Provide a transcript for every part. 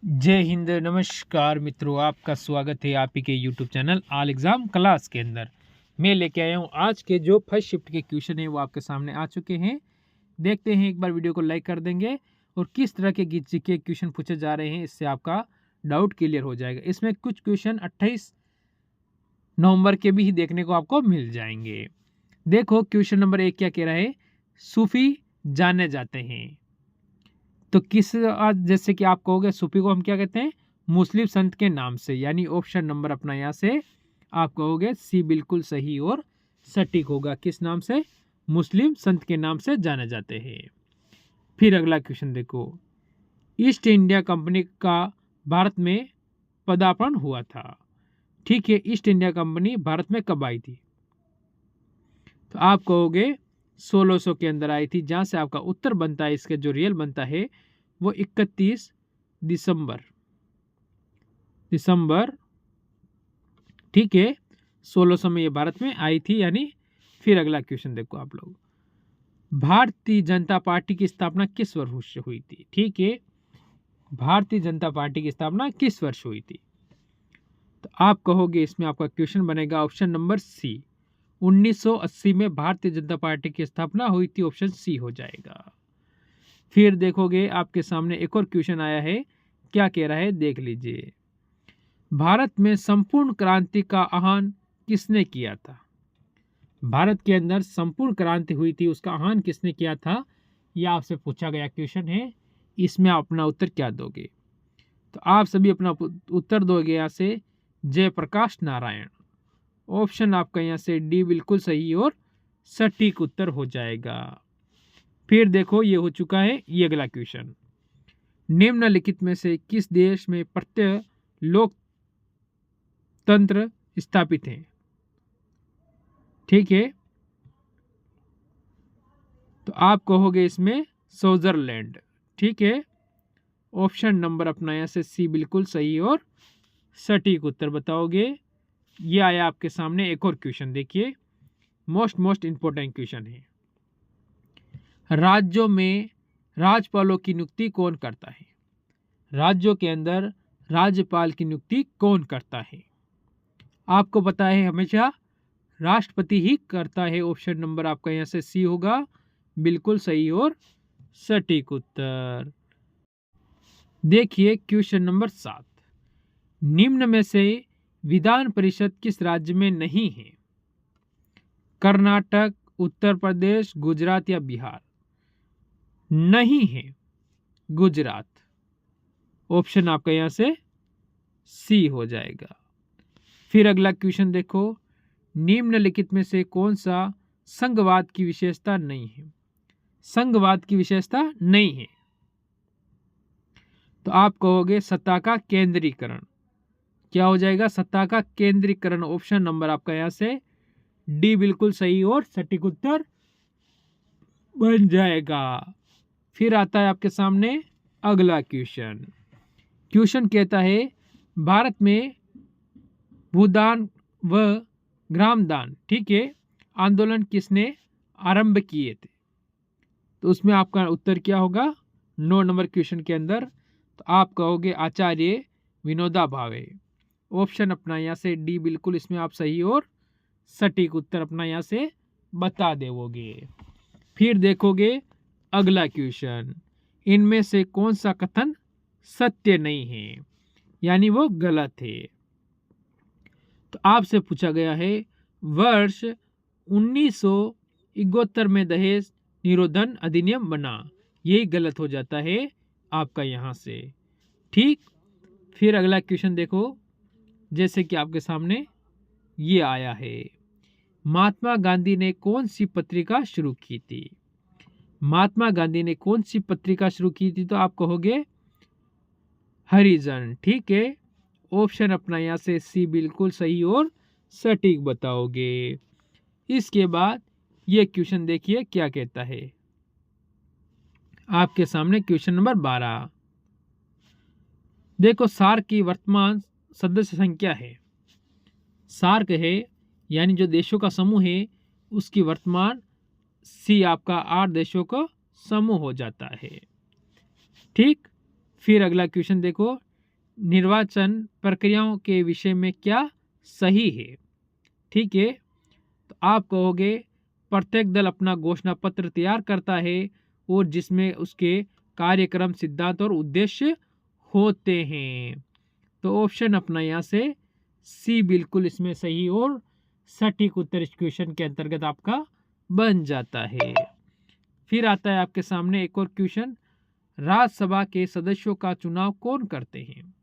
जय हिंद। नमस्कार मित्रों, आपका स्वागत है आप ही के YouTube channel all exam class के अंदर। मैं लेके आया हूँ आज के जो फर्स्ट शिफ्ट के क्वेश्चन है वो आपके सामने आ चुके हैं। देखते हैं, एक बार वीडियो को लाइक कर देंगे और किस तरह के जीके क्वेश्चन पूछे जा रहे हैं, इससे आपका डाउट क्लियर हो जाएगा। इसमें कुछ क्वेश्चन 28 नवंबर के भी देखने को आपको मिल जाएंगे। देखो क्वेश्चन नंबर 1 क्या कह रहा है, सूफी जाने जाते हैं। तो किस जैसे कि आप कहोगे सूफी को हम क्या कहते हैं, मुस्लिम संत के नाम से, यानी ऑप्शन नंबर अपना यहाँ से आप कहोगे सी बिल्कुल सही और सटीक होगा। किस नाम से? मुस्लिम संत के नाम से जाने जाते हैं। फिर अगला क्वेश्चन देखो, ईस्ट इंडिया कंपनी का भारत में पदार्पण हुआ था। ठीक है, ईस्ट इंडिया कंपनी भारत में कब आई थी? तो आप कहोगे 1600 के अंदर आई थी। जहां से आपका उत्तर बनता है, इसका जो रियल बनता है वो 31 दिसंबर। ठीक है, 1600 में ये भारत में आई थी यानी। फिर अगला क्वेश्चन देखो आप लोग, भारतीय जनता पार्टी की स्थापना किस वर्ष हुई थी? ठीक है, भारतीय जनता पार्टी की स्थापना किस वर्ष हुई थी? तो आप कहोगे इसमें आपका क्वेश्चन बनेगा ऑप्शन नंबर सी, 1980 में भारतीय जनता पार्टी की स्थापना हुई थी। ऑप्शन सी हो जाएगा। फिर देखोगे आपके सामने एक और क्वेश्चन आया है, क्या कह रहा है देख लीजिए, भारत में संपूर्ण क्रांति का आह्वान किसने किया था? भारत के अंदर संपूर्ण क्रांति हुई थी, उसका आह्वान किसने किया था? यह आपसे पूछा गया क्वेश्चन है। इसमें आप अपना उत्तर क्या दोगे? तो आप सभी अपना उत्तर दोगे यहाँ से जयप्रकाश नारायण। ऑप्शन आपका यहाँ से डी बिल्कुल सही और सटीक उत्तर हो जाएगा। फिर देखो ये हो चुका है ये अगला क्वेश्चन, निम्नलिखित में से किस देश में प्रत्यक्ष लोकतंत्र स्थापित है? ठीक है, तो आप कहोगे इसमें स्विट्जरलैंड। ठीक है, ऑप्शन नंबर अपना यहाँ से सी बिल्कुल सही और सटीक उत्तर बताओगे। ये आया आपके सामने एक और क्वेश्चन, देखिए मोस्ट इंपॉर्टेंट क्वेश्चन है, राज्यों में राज्यपालों की नियुक्ति कौन करता है? राज्यों के अंदर राज्यपाल की नियुक्ति कौन करता है? आपको पता है हमेशा राष्ट्रपति ही करता है। ऑप्शन नंबर आपका यहाँ से सी होगा, बिल्कुल सही और सटीक उत्तर। देखिए क्वेश्चन नंबर 7, निम्न में से विधान परिषद किस राज्य में नहीं है? कर्नाटक, उत्तर प्रदेश, गुजरात या बिहार? नहीं है गुजरात। ऑप्शन आपका यहां से सी हो जाएगा। फिर अगला क्वेश्चन देखो, निम्नलिखित में से कौन सा संघवाद की विशेषता नहीं है? संघवाद की विशेषता नहीं है, तो आप कहोगे सत्ता का केंद्रीकरण। क्या हो जाएगा? सत्ता का केंद्रीकरण। ऑप्शन नंबर आपका यहां से डी बिल्कुल सही और सटीक उत्तर बन जाएगा। फिर आता है आपके सामने अगला क्वेश्चन। क्वेश्चन कहता है, भारत में भूदान व ग्रामदान, ठीक है, आंदोलन किसने आरंभ किए थे? तो उसमें आपका उत्तर क्या होगा 9 नंबर क्वेश्चन के अंदर? तो आप कहोगे आचार्य विनोबा भावे। ऑप्शन अपना यहाँ से डी बिल्कुल इसमें आप सही और सटीक उत्तर अपना यहाँ से बता देवोगे। फिर देखोगे अगला क्वेश्चन, इनमें से कौन सा कथन सत्य नहीं है, यानी वो गलत है? तो आपसे पूछा गया है वर्ष 1971 में दहेज निरोधन अधिनियम बना, यही गलत हो जाता है आपका यहाँ से। ठीक, फिर अगला क्वेश्चन देखो, जैसे कि आपके सामने ये आया है, महात्मा गांधी ने कौन सी पत्रिका शुरू की थी? महात्मा गांधी ने कौन सी पत्रिका शुरू की थी? तो आप कहोगे हरिजन। ठीक है, ऑप्शन अपना यहाँ से सी बिल्कुल सही और सटीक बताओगे। इसके बाद ये क्वेश्चन देखिए क्या कहता है आपके सामने, क्वेश्चन नंबर 12। देखो सार्क की वर्तमान सदस्य संख्या है, सार्क है यानी जो देशों का समूह है, उसकी वर्तमान सी आपका 8 देशों का समूह हो जाता है। ठीक, फिर अगला क्वेश्चन देखो, निर्वाचन प्रक्रियाओं के विषय में क्या सही है। ठीक है, तो आप कहोगे प्रत्येक दल अपना घोषणा पत्र तैयार करता है और जिसमें उसके कार्यक्रम, सिद्धांत और उद्देश्य होते हैं। तो ऑप्शन अपना यहाँ से सी बिल्कुल इसमें सही और सटीक उत्तर इस क्वेश्चन के अंतर्गत आपका बन जाता है। फिर आता है आपके सामने एक और क्वेश्चन, राज्यसभा के सदस्यों का चुनाव कौन करते हैं।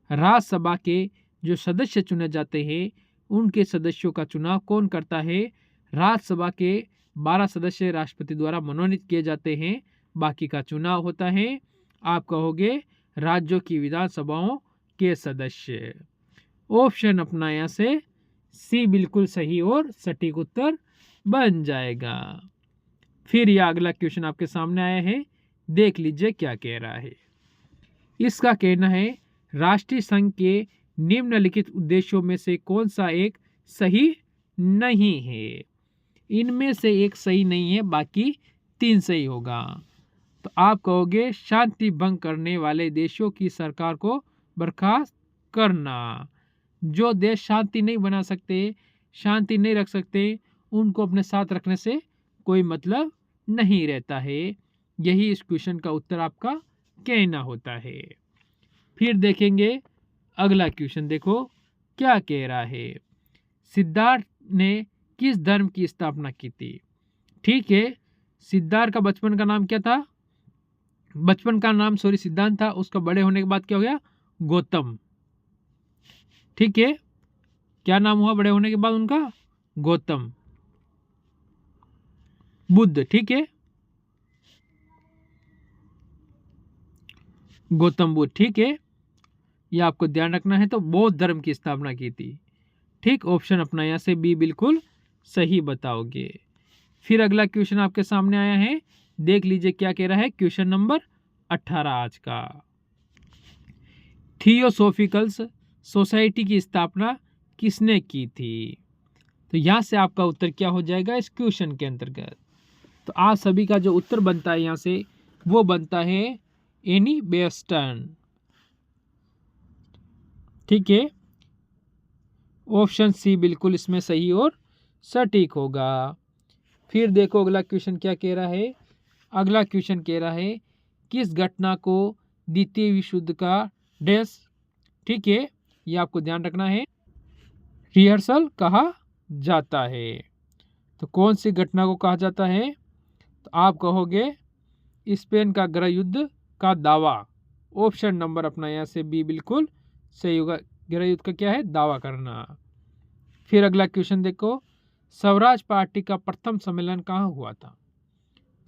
राज्यसभा के जो सदस्य चुने जाते हैं उनके सदस्यों का चुनाव कौन करता है। राज्यसभा के 12 सदस्य राष्ट्रपति द्वारा मनोनीत किए जाते हैं, बाकी का चुनाव होता है, आप कहोगे राज्यों की विधानसभाओं के सदस्य। ऑप्शन अपना यहाँ से सी बिल्कुल सही और सटीक उत्तर बन जाएगा। फिर यह अगला क्वेश्चन आपके सामने आया है, देख लीजिए क्या कह रहा है। इसका कहना है राष्ट्रीय संघ के निम्नलिखित उद्देश्यों में से कौन सा एक सही नहीं है। इनमें से एक सही नहीं है, बाकी 3 सही होगा। तो आप कहोगे शांति भंग करने वाले देशों की सरकार को बर्खास्त करना। जो देश शांति नहीं बना सकते, शांति नहीं रख सकते, उनको अपने साथ रखने से कोई मतलब नहीं रहता है। यही इस क्वेश्चन का उत्तर आपका कहना होता है। फिर देखेंगे अगला क्वेश्चन, देखो क्या कह रहा है। सिद्धार्थ ने किस धर्म की स्थापना की थी। ठीक है, सिद्धार्थ का बचपन का नाम क्या था, बचपन का नाम सिद्धांत था, उसका बड़े होने के बाद क्या हो गया, गौतम। ठीक है, क्या नाम हुआ बड़े होने के बाद उनका, गौतम बुद्ध। ठीक है, गौतम बुद्ध। ठीक है, ये आपको ध्यान रखना है। तो बौद्ध धर्म की स्थापना की थी। ठीक, ऑप्शन अपना यहाँ से बी बिल्कुल सही बताओगे। फिर अगला क्वेश्चन आपके सामने आया है, देख लीजिए क्या कह रहा है। क्वेश्चन नंबर 18 आज का, थियोसॉफिकल्स सोसाइटी की स्थापना किसने की थी। तो यहाँ से आपका उत्तर क्या हो जाएगा इस क्वेश्चन के अंतर्गत। तो आप सभी का जो उत्तर बनता है यहाँ से वो बनता है एनी बेस्टन। ठीक है, ऑप्शन सी बिल्कुल इसमें सही और सटीक होगा। फिर देखो अगला क्वेश्चन क्या कह रहा है। अगला क्वेश्चन कह रहा है किस घटना को द्वितीय विश्व युद्ध का डैश। ठीक है, ये आपको ध्यान रखना है, रिहर्सल कहा जाता है। तो कौन सी घटना को कहा जाता है। तो आप कहोगे स्पेन का गृह युद्ध का दावा। ऑप्शन नंबर अपना यहाँ से बी बिल्कुल सही होगा, गृह युद्ध का क्या है, दावा करना। फिर अगला क्वेश्चन देखो, स्वराज पार्टी का प्रथम सम्मेलन कहाँ हुआ था।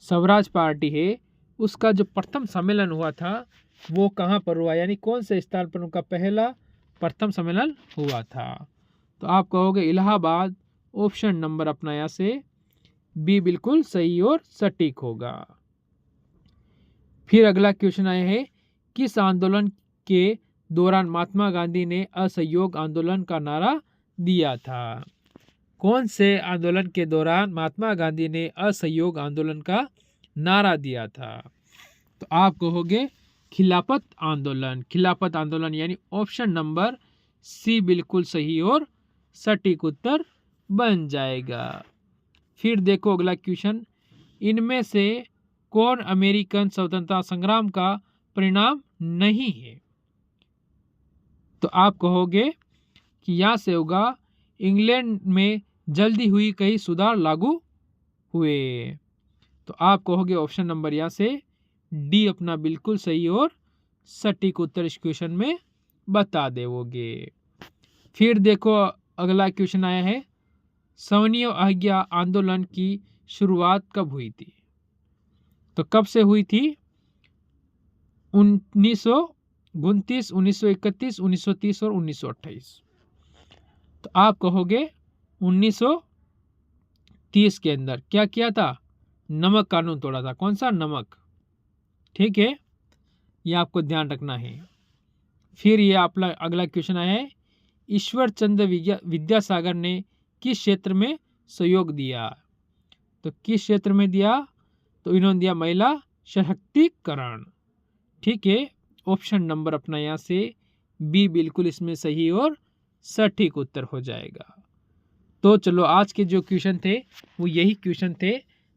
स्वराज पार्टी है उसका जो प्रथम सम्मेलन हुआ था वो कहाँ पर हुआ, यानी कौन से स्थान पर उनका पहला प्रथम सम्मेलन हुआ था। तो आप कहोगे इलाहाबाद। ऑप्शन नंबर अपना यहाँ से बी बिल्कुल सही और सटीक होगा। फिर अगला क्वेश्चन आया है किस आंदोलन के दौरान महात्मा गांधी ने असहयोग आंदोलन का नारा दिया था। कौन से आंदोलन के दौरान महात्मा गांधी ने असहयोग आंदोलन का नारा दिया था। तो आप कहोगे खिलाफत आंदोलन। खिलाफत आंदोलन यानी ऑप्शन नंबर सी बिल्कुल सही और सटीक उत्तर बन जाएगा। फिर देखो अगला क्वेश्चन, इनमें से कौन अमेरिकन स्वतंत्रता संग्राम का परिणाम नहीं है। तो आप कहोगे कि यहाँ से होगा इंग्लैंड में जल्दी हुई कई सुधार लागू हुए। तो आप कहोगे ऑप्शन नंबर यहाँ से डी अपना बिल्कुल सही और सटीक उत्तर इस क्वेश्चन में बता देवोगे। फिर देखो अगला क्वेश्चन आया है सवर्ण आज्ञा आंदोलन की शुरुआत कब हुई थी। तो कब से हुई थी, 1929, 1931, 1930 और 1928। तो आप कहोगे 1930 के अंदर क्या किया था, नमक कानून तोड़ा था। कौन सा, नमक। ठीक है, ये आपको ध्यान रखना है। फिर ये आपका अगला क्वेश्चन आया है ईश्वर चंद्र विद्यासागर ने किस क्षेत्र में सहयोग दिया। तो किस क्षेत्र में दिया, तो इन्होंने दिया महिला सशक्तिकरण। ठीक है, ऑप्शन नंबर अपना यहाँ से बी बिल्कुल इसमें सही और सटीक उत्तर हो जाएगा। तो चलो आज के जो क्वेश्चन थे वो यही क्वेश्चन थे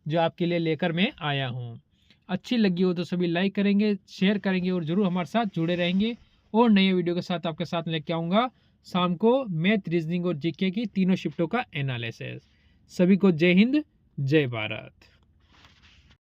जो आपके लिए लेकर मैं आया हूँ। अच्छी लगी हो तो सभी लाइक करेंगे, शेयर करेंगे और ज़रूर हमारे साथ जुड़े रहेंगे। और नए वीडियो के साथ आपके साथ लेके आऊँगा शाम को मैथ, रीजनिंग और जीके की तीनों शिफ्टों का एनालिसिस। सभी को जय हिंद, जय भारत।